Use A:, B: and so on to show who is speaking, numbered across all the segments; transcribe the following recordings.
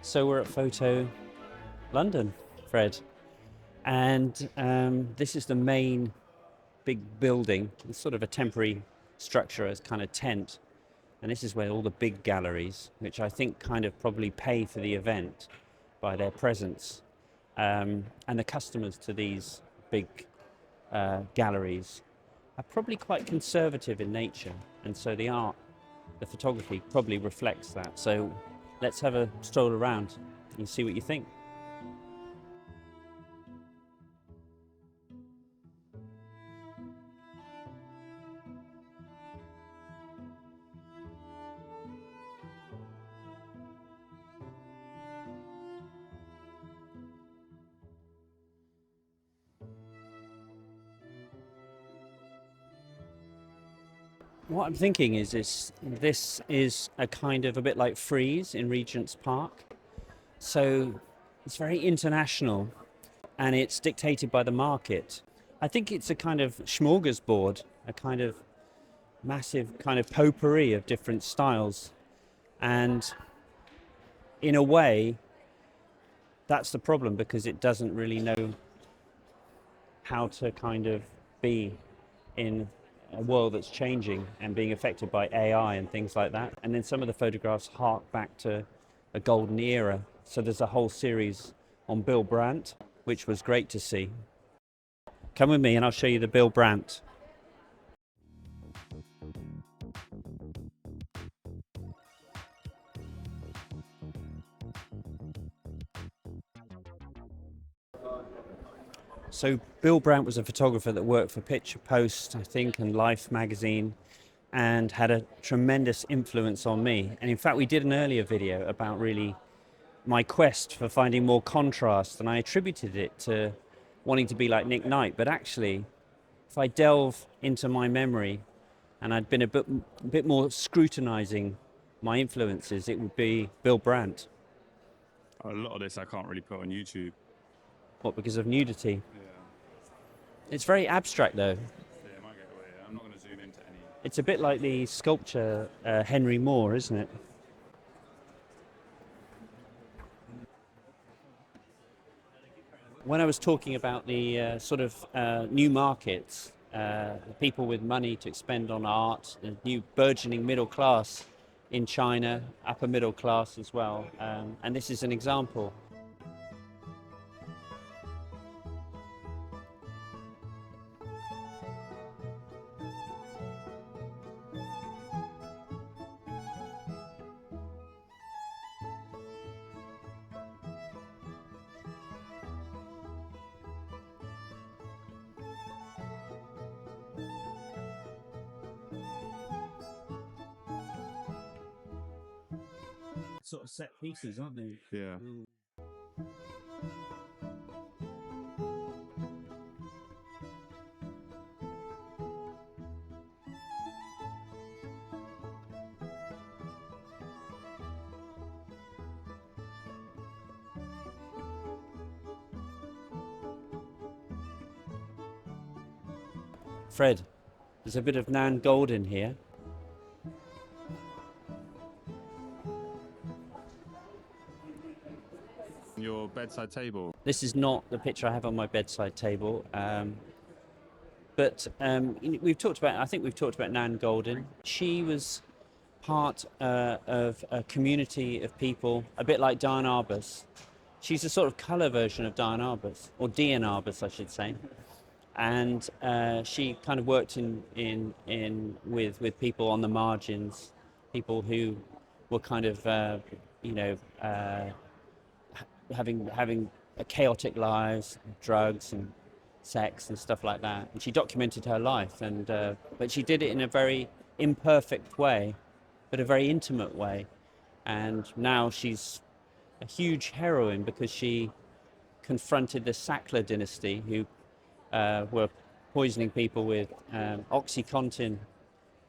A: So we're at Photo London, Fred, and this is the main big building. It's sort of a temporary structure as kind of tent, and this is where all the big galleries, which I think kind of probably pay for the event by their presence, and the customers to these big galleries are probably quite conservative in nature, and so the art, the photography probably reflects that. So let's have a stroll around and see what you think. What I'm thinking is this is a kind of a bit like Frieze in Regent's Park. So it's very international and it's dictated by the market. I think it's a kind of smorgasbord, a kind of massive kind of potpourri of different styles. And in a way, that's the problem, because it doesn't really know how to kind of be in a world that's changing and being affected by AI and things like that. And then some of the photographs hark back to a golden era. So there's a whole series on Bill Brandt, which was great to see. Come with me and I'll show you the Bill Brandt. So Bill Brandt was a photographer that worked for Picture Post, I think, and Life magazine, and had a tremendous influence on me. And in fact, we did an earlier video about really my quest for finding more contrast, and I attributed it to wanting to be like Nick Knight. But actually, if I delve into my memory, and I'd been a bit more scrutinizing my influences, it would be Bill Brandt.
B: A lot of this I can't really put on YouTube.
A: What, because of nudity?
B: Yeah.
A: It's very abstract though.
B: Yeah, it might get away. I'm not going to zoom into any.
A: It's a bit like the sculpture Henry Moore, isn't it? When I was talking about the sort of new markets, people with money to expend on art, the new burgeoning middle class in China, upper middle class as well, and this is an example. Sort of set pieces, aren't they?
B: Yeah.
A: Fred, there's a bit of Nan Goldin here.
B: Your bedside table.
A: This is not the picture I have on my bedside table, but we've talked about. I think we've talked about Nan Goldin. She was part of a community of people, a bit like Diane Arbus. She's a sort of colour version of Diane Arbus, or Diane Arbus, I should say. And she kind of worked with people on the margins, people who were kind of having a chaotic lives, drugs and sex and stuff like that. And she documented her life, and but she did it in a very imperfect way, but a very intimate way. And now she's a huge heroine because she confronted the Sackler dynasty, who were poisoning people with OxyContin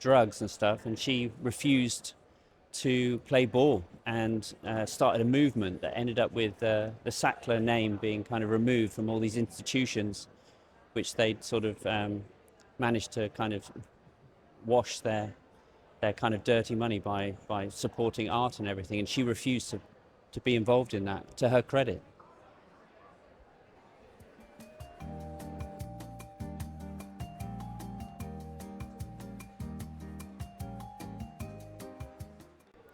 A: drugs and stuff, and she refused to play ball and started a movement that ended up with the Sackler name being kind of removed from all these institutions, which they'd sort of managed to kind of wash their kind of dirty money by supporting art and everything. And she refused to be involved in that, to her credit.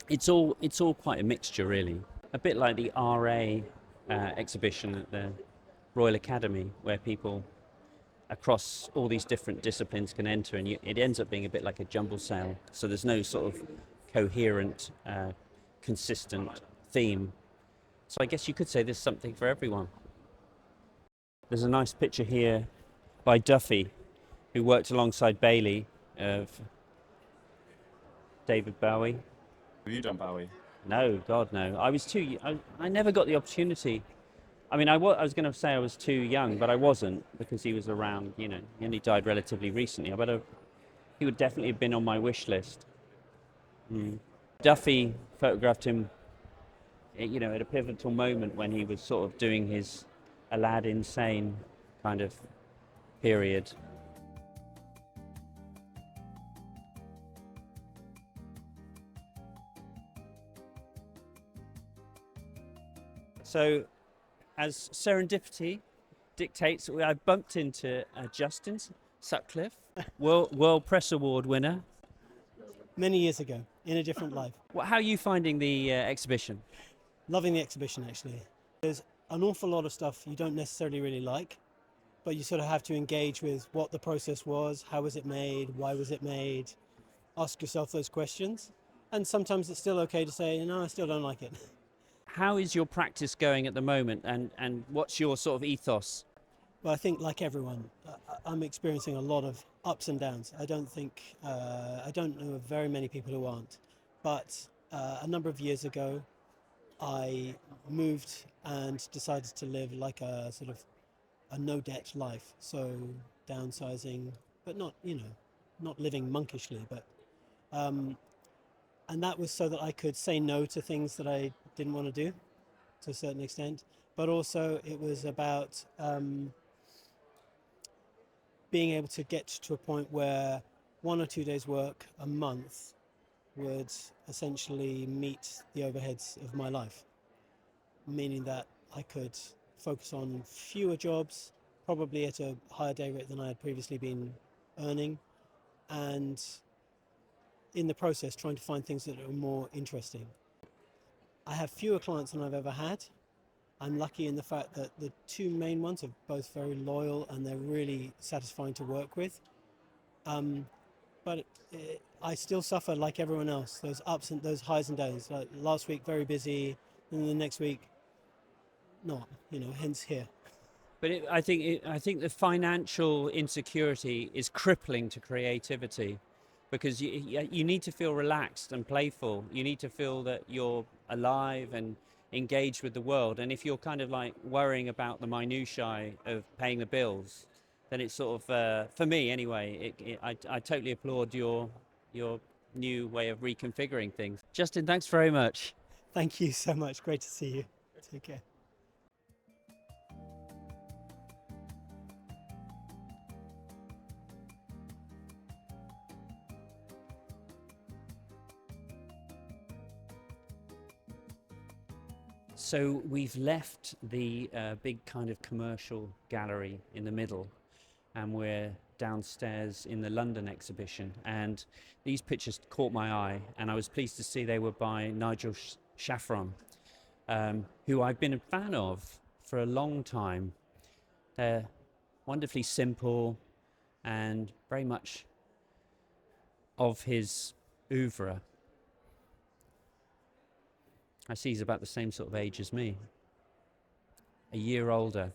A: It's all quite a mixture, really. A bit like the RA exhibition at the Royal Academy, where people across all these different disciplines can enter, and it ends up being a bit like a jumble sale. So there's no sort of coherent, consistent theme. So I guess you could say there's something for everyone. There's a nice picture here by Duffy, who worked alongside Bailey, of David Bowie.
B: Have you done Bowie?
A: No, God, no. I was too. I never got the opportunity. I mean, I was going to say I was too young, but I wasn't, because he was around. You know, he only died relatively recently. He would definitely have been on my wish list. Duffy photographed him, you know, at a pivotal moment when he was sort of doing his Aladdin Sane kind of period. So, as serendipity dictates, I bumped into Justin Sutcliffe, World Press Award winner.
C: Many years ago, in a different life.
A: How are you finding the exhibition?
C: Loving the exhibition, actually. There's an awful lot of stuff you don't necessarily really like, but you sort of have to engage with what the process was, how was it made, why was it made, ask yourself those questions. And sometimes it's still okay to say, no, I still don't like it.
A: How is your practice going at the moment, and what's your sort of ethos?
C: Well, I think, like everyone, I'm experiencing a lot of ups and downs. I don't know of very many people who aren't. But a number of years ago, I moved and decided to live like a sort of a no-debt life. So downsizing, but not living monkishly, but and that was so that I could say no to things that I didn't want to do, to a certain extent. But also it was about being able to get to a point where 1 or 2 days work a month would essentially meet the overheads of my life, meaning that I could focus on fewer jobs, probably at a higher day rate than I had previously been earning, and in the process trying to find things that are more interesting. I have fewer clients than I've ever had. I'm lucky in the fact that the two main ones are both very loyal and they're really satisfying to work with. But I still suffer like everyone else, those ups and those highs and downs. Like last week, very busy, and the next week, not. Hence here.
A: But I think the financial insecurity is crippling to creativity, because you need to feel relaxed and playful. You need to feel that you're alive and engaged with the world. And if you're kind of like worrying about the minutiae of paying the bills, then it's sort of, for me anyway, I totally applaud your new way of reconfiguring things. Justin, thanks very much.
C: Thank you so much. Great to see you. Take care.
A: So we've left the big kind of commercial gallery in the middle, and we're downstairs in the London exhibition, and these pictures caught my eye, and I was pleased to see they were by Nigel Shafran, who I've been a fan of for a long time. They're wonderfully simple and very much of his oeuvre. I see he's about the same sort of age as me, a year older.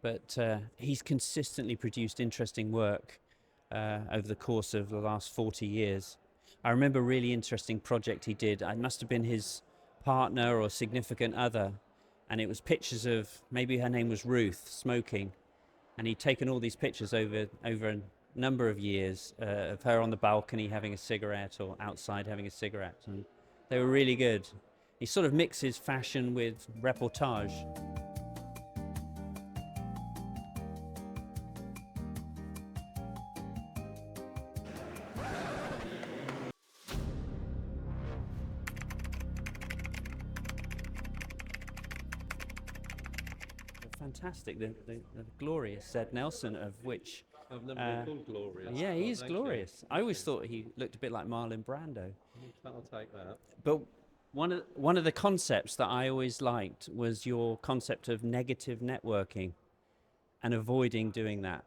A: But he's consistently produced interesting work over the course of the last 40 years. I remember a really interesting project he did. It must have been his partner or significant other, and it was pictures of, maybe her name was Ruth, smoking. And he'd taken all these pictures over a number of years of her on the balcony having a cigarette or outside having a cigarette. And they were really good. He sort of mixes fashion with reportage. fantastic. The glorious Zed Nelson, of which
D: I've never
A: Uh,
D: been called glorious.
A: yeah,
D: but
A: he is
D: thank you.
A: glorious. I always thought he looked a bit like Marlon Brando.
D: I'll take that.
A: But one of the concepts that I always liked was your concept of negative networking and avoiding doing that.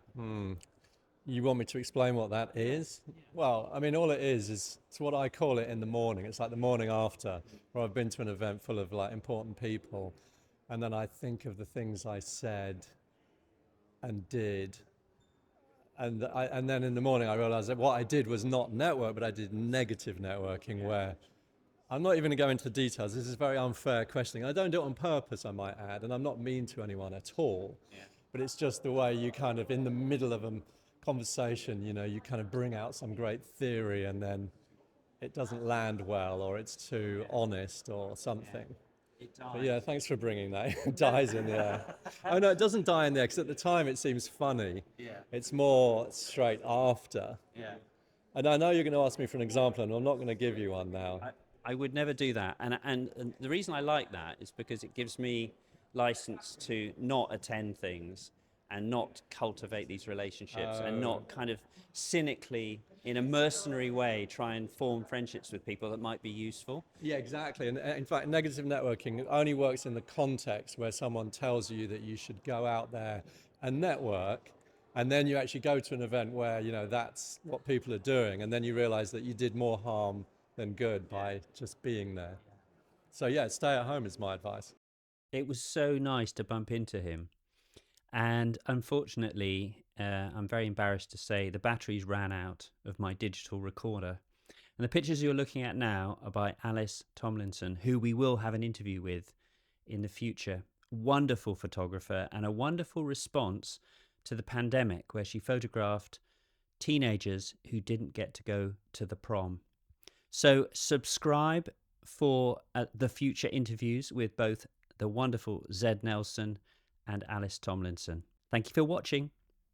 D: You want me to explain what that is? Well, I mean, all it is it's what I call it in the morning. It's like the morning after, where I've been to an event full of like important people, and then I think of the things I said and did, and then in the morning I realised that what I did was not network, but I did negative networking, where I'm not even going to go into the details. This is a very unfair questioning. I don't do it on purpose, I might add, and I'm not mean to anyone at all. But it's just the way you kind of, in the middle of a conversation, you know, you kind of bring out some great theory and then it doesn't land well, or it's too honest or something.
A: It dies.
D: But yeah, thanks for bringing that. It dies in the air. Oh no, it doesn't die in there, because at the time it seems funny.
A: Yeah.
D: It's more straight after.
A: Yeah.
D: And I know you're going to ask me for an example, and I'm not going to give you one now.
A: I would never do that. And the reason I like that is because it gives me license to not attend things and not cultivate these relationships and not kind of cynically, in a mercenary way, try and form friendships with people that might be useful.
D: Yeah, exactly. And in fact, negative networking only works in the context where someone tells you that you should go out there and network, and then you actually go to an event where, you know, that's what people are doing, and then you realize that you did more harm than good by just being there. So yeah, stay at home is my advice.
A: It was so nice to bump into him. And unfortunately, I'm very embarrassed to say the batteries ran out of my digital recorder. And the pictures you're looking at now are by Alice Tomlinson, who we will have an interview with in the future. Wonderful photographer and a wonderful response to the pandemic, where she photographed teenagers who didn't get to go to the prom. So subscribe for the future interviews with both the wonderful Zed Nelson and Alice Tomlinson. Thank you for watching.